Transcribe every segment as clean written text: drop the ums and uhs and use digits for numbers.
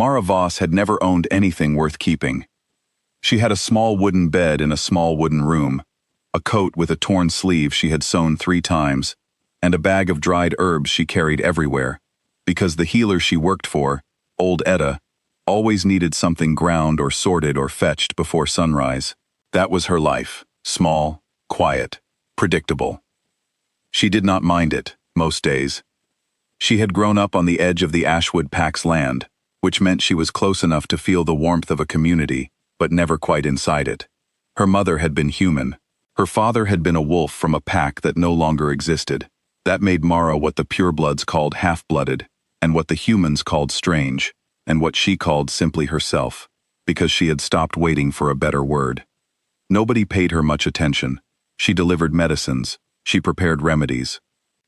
Mara Voss had never owned anything worth keeping. She had a small wooden bed in a small wooden room, a coat with a torn sleeve she had sewn 3 times, and a bag of dried herbs she carried everywhere, because the healer she worked for, old Edda, always needed something ground or sorted or fetched before sunrise. That was her life, small, quiet, predictable. She did not mind it, most days. She had grown up on the edge of the Ashwood Pack's land, which meant she was close enough to feel the warmth of a community, but never quite inside it. Her mother had been human. Her father had been a wolf from a pack that no longer existed. That made Mara what the purebloods called half-blooded, and what the humans called strange, and what she called simply herself, because she had stopped waiting for a better word. Nobody paid her much attention. She delivered medicines. She prepared remedies.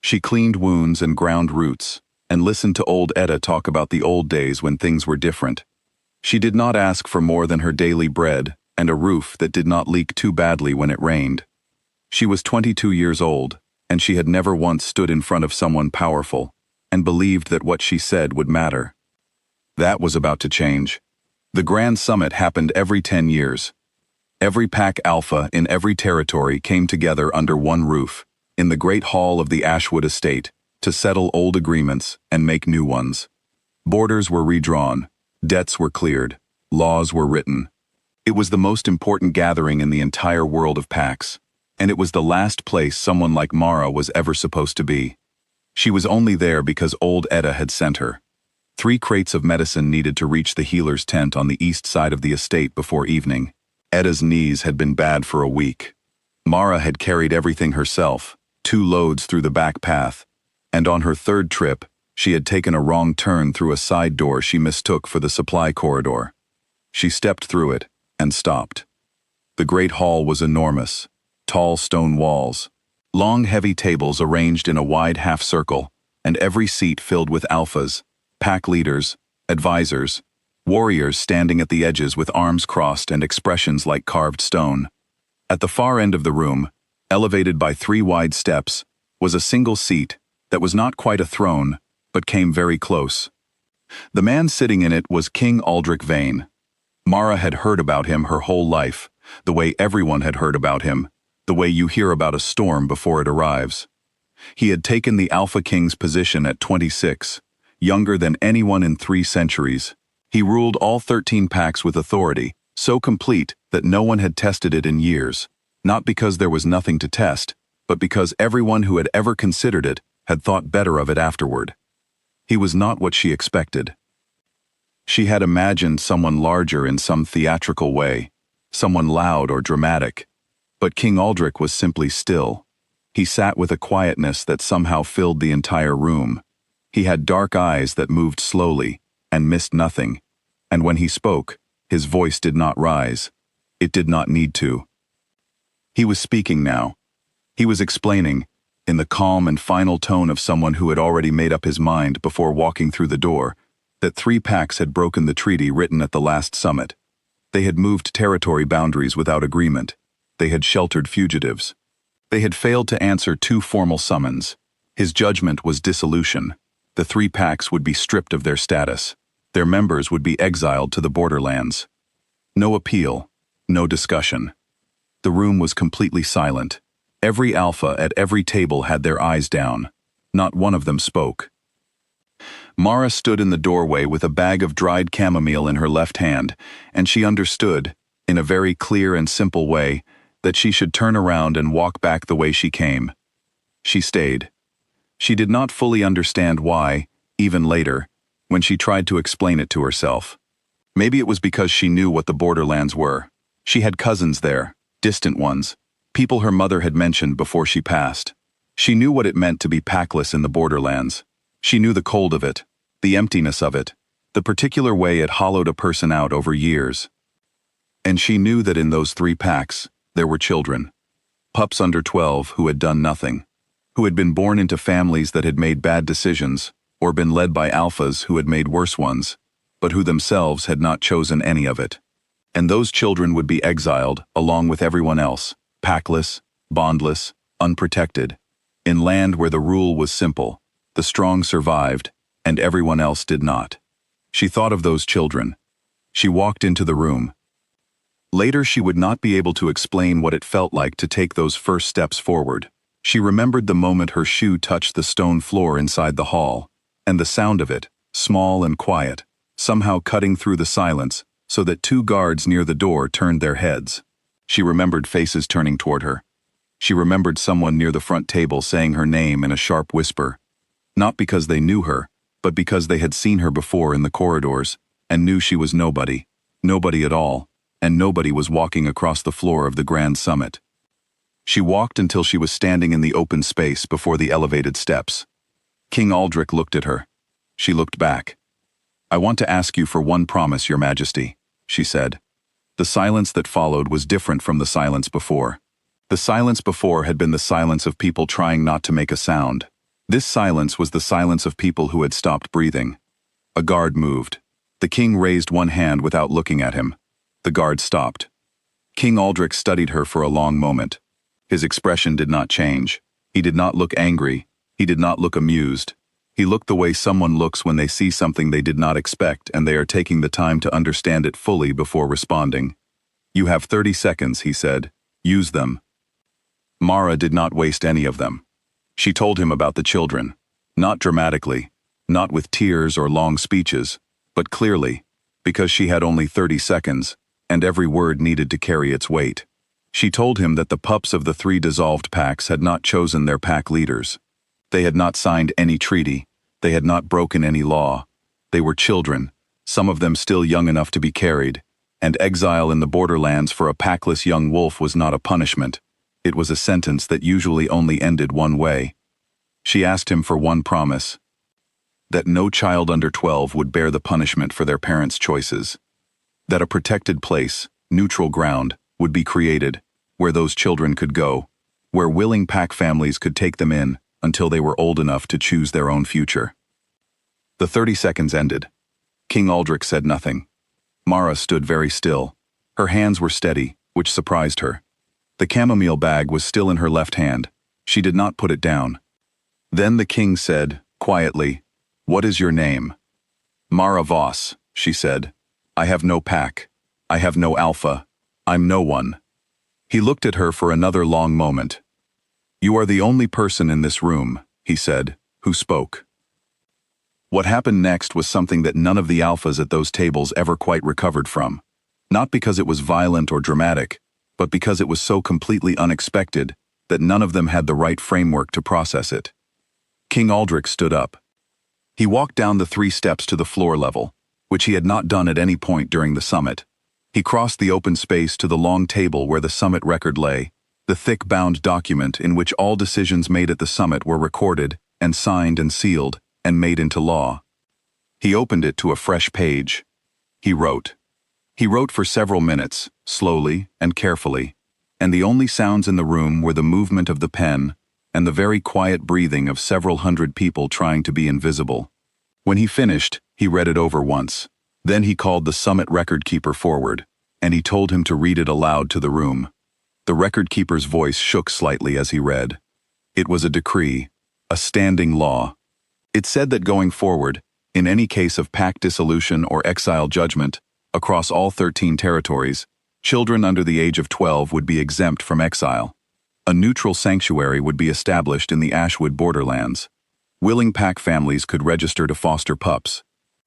She cleaned wounds and ground roots, and listened to old Edda talk about the old days when things were different. She did not ask for more than her daily bread and a roof that did not leak too badly when it rained. She was 22 years old, and she had never once stood in front of someone powerful and believed that what she said would matter. That was about to change. The Grand Summit happened every 10 years. Every pack alpha in every territory came together under one roof, in the great hall of the Ashwood estate, to settle old agreements and make new ones. Borders were redrawn, debts were cleared, laws were written. It was the most important gathering in the entire world of packs, and it was the last place someone like Mara was ever supposed to be. She was only there because old Edda had sent her. 3 crates of medicine needed to reach the healer's tent on the east side of the estate before evening. Edda's knees had been bad for a week. Mara had carried everything herself, 2 loads through the back path, and on her 3rd trip, she had taken a wrong turn through a side door she mistook for the supply corridor. She stepped through it and stopped. The great hall was enormous, tall stone walls, long heavy tables arranged in a wide half-circle, and every seat filled with alphas, pack leaders, advisors, warriors standing at the edges with arms crossed and expressions like carved stone. At the far end of the room, elevated by 3 wide steps, was a single seat that was not quite a throne, but came very close. The man sitting in it was King Aldrich Vane. Mara had heard about him her whole life, the way everyone had heard about him, the way you hear about a storm before it arrives. He had taken the Alpha King's position at 26, younger than anyone in 3 centuries. He ruled all 13 packs with authority, so complete that no one had tested it in years, not because there was nothing to test, but because everyone who had ever considered it had thought better of it afterward. He was not what she expected. She had imagined someone larger in some theatrical way, someone loud or dramatic, but King Aldrich was simply still. He sat with a quietness that somehow filled the entire room. He had dark eyes that moved slowly and missed nothing, and when he spoke, his voice did not rise. It did not need to. He was speaking now. He was explaining, in the calm and final tone of someone who had already made up his mind before walking through the door, that 3 packs had broken the treaty written at the last summit. They had moved territory boundaries without agreement. They had sheltered fugitives. They had failed to answer 2 formal summons. His judgment was dissolution. The 3 packs would be stripped of their status. Their members would be exiled to the borderlands. No appeal, no discussion. The room was completely silent. Every alpha at every table had their eyes down. Not one of them spoke. Mara stood in the doorway with a bag of dried chamomile in her left hand, and she understood, in a very clear and simple way, that she should turn around and walk back the way she came. She stayed. She did not fully understand why, even later, when she tried to explain it to herself. Maybe it was because she knew what the borderlands were. She had cousins there, distant ones, people her mother had mentioned before she passed. She knew what it meant to be packless in the borderlands. She knew the cold of it, the emptiness of it, the particular way it hollowed a person out over years. And she knew that in those 3 packs, there were children. Pups under 12 who had done nothing, who had been born into families that had made bad decisions, or been led by alphas who had made worse ones, but who themselves had not chosen any of it. And those children would be exiled, along with everyone else, packless, bondless, unprotected, in land where the rule was simple: the strong survived, and everyone else did not. She thought of those children. She walked into the room. Later she would not be able to explain what it felt like to take those first steps forward. She remembered the moment her shoe touched the stone floor inside the hall, and the sound of it, small and quiet, somehow cutting through the silence so that two guards near the door turned their heads. She remembered faces turning toward her. She remembered someone near the front table saying her name in a sharp whisper, not because they knew her, but because they had seen her before in the corridors and knew she was nobody, nobody at all, and nobody was walking across the floor of the Grand Summit. She walked until she was standing in the open space before the elevated steps. King Aldrich looked at her. She looked back. "I want to ask you for one promise, Your Majesty," she said. The silence that followed was different from the silence before. The silence before had been the silence of people trying not to make a sound. This silence was the silence of people who had stopped breathing. A guard moved. The king raised one hand without looking at him. The guard stopped. King Aldrich studied her for a long moment. His expression did not change. He did not look angry. He did not look amused. He looked the way someone looks when they see something they did not expect and they are taking the time to understand it fully before responding. "You have 30 seconds, he said. Use them." Mara did not waste any of them. She told him about the children, not dramatically, not with tears or long speeches, but clearly, because she had only 30 seconds, and every word needed to carry its weight. She told him that the pups of the 3 dissolved packs had not chosen their pack leaders. They had not signed any treaty. They had not broken any law. They were children, some of them still young enough to be carried, and exile in the borderlands for a packless young wolf was not a punishment. It was a sentence that usually only ended one way. She asked him for one promise: that no child under 12 would bear the punishment for their parents' choices. That a protected place, neutral ground, would be created, where those children could go, where willing pack families could take them in until they were old enough to choose their own future. The 30 seconds ended. King Aldrich said nothing. Mara stood very still. Her hands were steady, which surprised her. The chamomile bag was still in her left hand. She did not put it down. Then the king said, quietly, "What is your name?" "Mara Voss," she said. "I have no pack. I have no alpha. I'm no one." He looked at her for another long moment. "You are the only person in this room," he said, who spoke. What happened next was something that none of the alphas at those tables ever quite recovered from. Not because it was violent or dramatic, but because it was so completely unexpected that none of them had the right framework to process it. King Aldrich stood up. He walked down the 3 steps to the floor level, which he had not done at any point during the summit. He crossed the open space to the long table where the summit record lay, the thick bound document in which all decisions made at the summit were recorded and signed and sealed and made into law. He opened it to a fresh page. He wrote. He wrote for several minutes, slowly and carefully, and the only sounds in the room were the movement of the pen and the very quiet breathing of several hundred people trying to be invisible. When he finished, he read it over once. Then he called the summit record keeper forward, and he told him to read it aloud to the room. The record keeper's voice shook slightly as he read. It was a decree, a standing law. It said that going forward, in any case of pact dissolution or exile judgment, across all 13 territories, children under the age of 12 would be exempt from exile. A neutral sanctuary would be established in the Ashwood borderlands. Willing pack families could register to foster pups.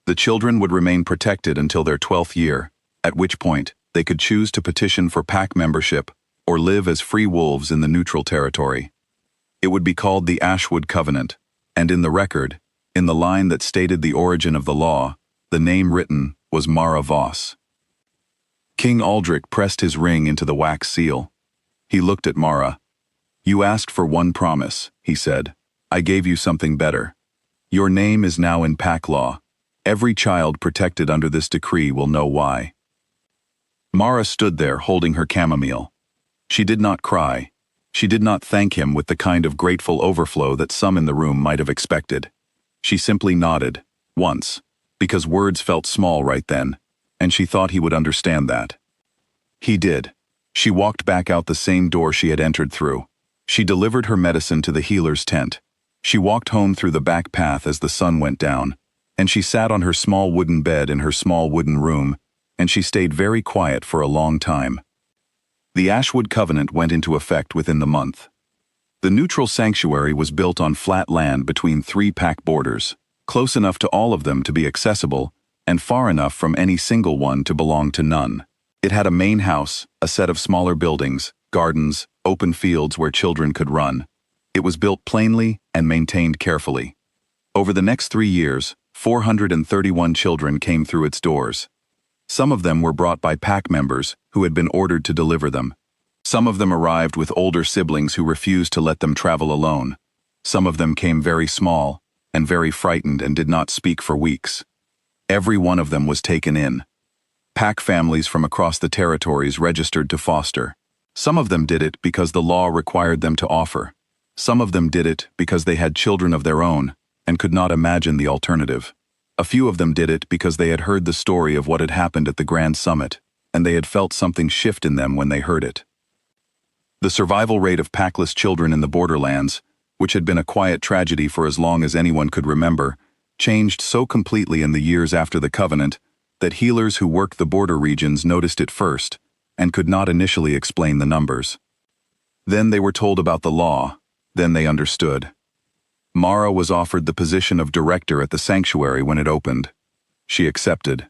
The children would remain protected until their 12th year, at which point they could choose to petition for pack membership or live as free wolves in the neutral territory. It would be called the Ashwood Covenant, and in the record, in the line that stated the origin of the law, the name written was Mara Voss. King Aldrich pressed his ring into the wax seal. He looked at Mara. "You asked for one promise," he said. "I gave you something better. Your name is now in pack law. Every child protected under this decree will know why." Mara stood there holding her chamomile. She did not cry. She did not thank him with the kind of grateful overflow that some in the room might have expected. She simply nodded, once, because words felt small right then, and she thought he would understand that. He did. She walked back out the same door she had entered through. She delivered her medicine to the healer's tent. She walked home through the back path as the sun went down, And she sat on her small wooden bed in her small wooden room, and she stayed very quiet for a long time. The Ashwood Covenant went into effect within the month. The neutral sanctuary was built on flat land between 3 pack borders, close enough to all of them to be accessible, and far enough from any single one to belong to none. It had a main house, a set of smaller buildings, gardens, open fields where children could run. It was built plainly and maintained carefully. Over the next 3 years, 431 children came through its doors. Some of them were brought by pack members who had been ordered to deliver them. Some of them arrived with older siblings who refused to let them travel alone. Some of them came very small and very frightened and did not speak for weeks. Every one of them was taken in. Pack families from across the territories registered to foster. Some of them did it because the law required them to offer. Some of them did it because they had children of their own and could not imagine the alternative. A few of them did it because they had heard the story of what had happened at the Grand Summit, and they had felt something shift in them when they heard it. The survival rate of packless children in the borderlands, which had been a quiet tragedy for as long as anyone could remember, changed so completely in the years after the Covenant that healers who worked the border regions noticed it first and could not initially explain the numbers. Then they were told about the law, then they understood. Mara was offered the position of director at the sanctuary when it opened. She accepted.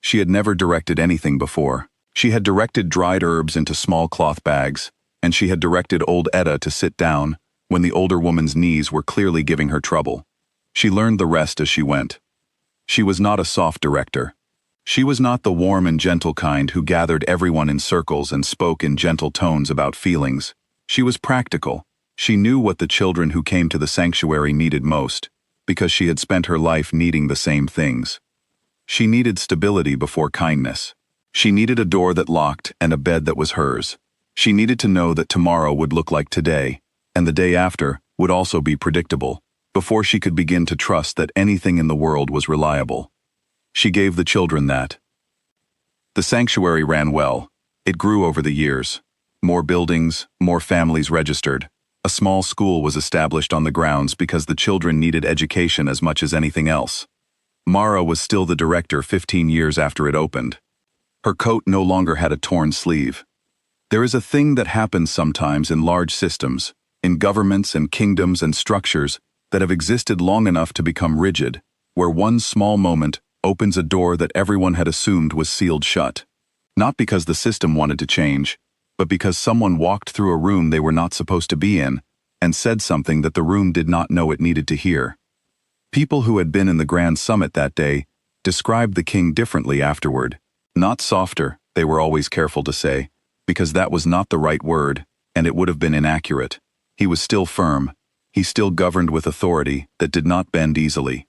She had never directed anything before. She had directed dried herbs into small cloth bags, and she had directed old Etta to sit down when the older woman's knees were clearly giving her trouble. She learned the rest as she went. She was not a soft director. She was not the warm and gentle kind who gathered everyone in circles and spoke in gentle tones about feelings. She was practical. She knew what the children who came to the sanctuary needed most, because she had spent her life needing the same things. She needed stability before kindness. She needed a door that locked and a bed that was hers. She needed to know that tomorrow would look like today, and the day after would also be predictable, before she could begin to trust that anything in the world was reliable. She gave the children that. The sanctuary ran well. It grew over the years. More buildings, more families registered. A small school was established on the grounds because the children needed education as much as anything else. Mara was still the director 15 years after it opened. Her coat no longer had a torn sleeve. There is a thing that happens sometimes in large systems, in governments and kingdoms and structures that have existed long enough to become rigid, where one small moment opens a door that everyone had assumed was sealed shut. Not because the system wanted to change, but because someone walked through a room they were not supposed to be in and said something that the room did not know it needed to hear. People who had been in the Grand Summit that day described the king differently afterward. Not softer, they were always careful to say, because that was not the right word, and it would have been inaccurate. He was still firm. He still governed with authority that did not bend easily.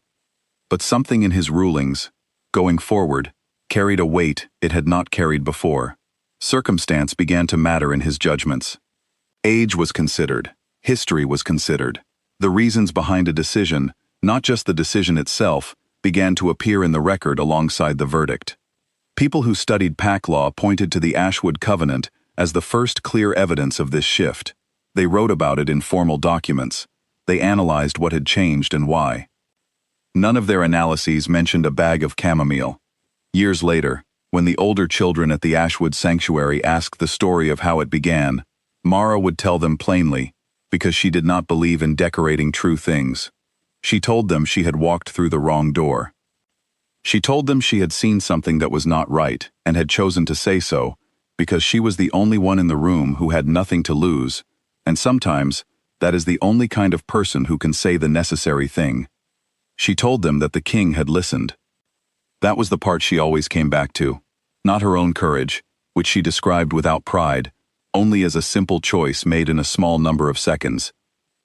But something in his rulings, going forward, carried a weight it had not carried before. Circumstance began to matter in his judgments. Age was considered. History was considered. The reasons behind a decision, not just the decision itself, began to appear in the record alongside the verdict. People who studied pack law pointed to the Ashwood Covenant as the first clear evidence of this shift. They wrote about it in formal documents. They analyzed what had changed and why. None of their analyses mentioned a bag of chamomile. Years later, when the older children at the Ashwood Sanctuary asked the story of how it began, Mara would tell them plainly, because she did not believe in decorating true things. She told them she had walked through the wrong door. She told them she had seen something that was not right and had chosen to say so because she was the only one in the room who had nothing to lose, and sometimes that is the only kind of person who can say the necessary thing. She told them that the king had listened. That was the part she always came back to, not her own courage, which she described without pride, only as a simple choice made in a small number of seconds,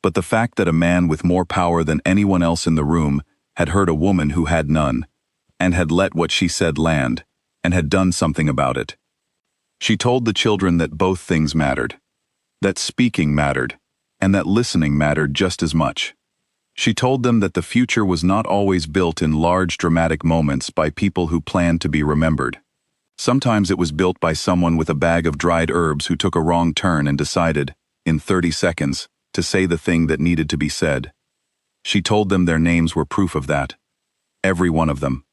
but the fact that a man with more power than anyone else in the room had heard a woman who had none, and had let what she said land, and had done something about it. She told the children that both things mattered, that speaking mattered, and that listening mattered just as much. She told them that the future was not always built in large dramatic moments by people who planned to be remembered. Sometimes it was built by someone with a bag of dried herbs who took a wrong turn and decided, in 30 seconds, to say the thing that needed to be said. She told them their names were proof of that. every one of them.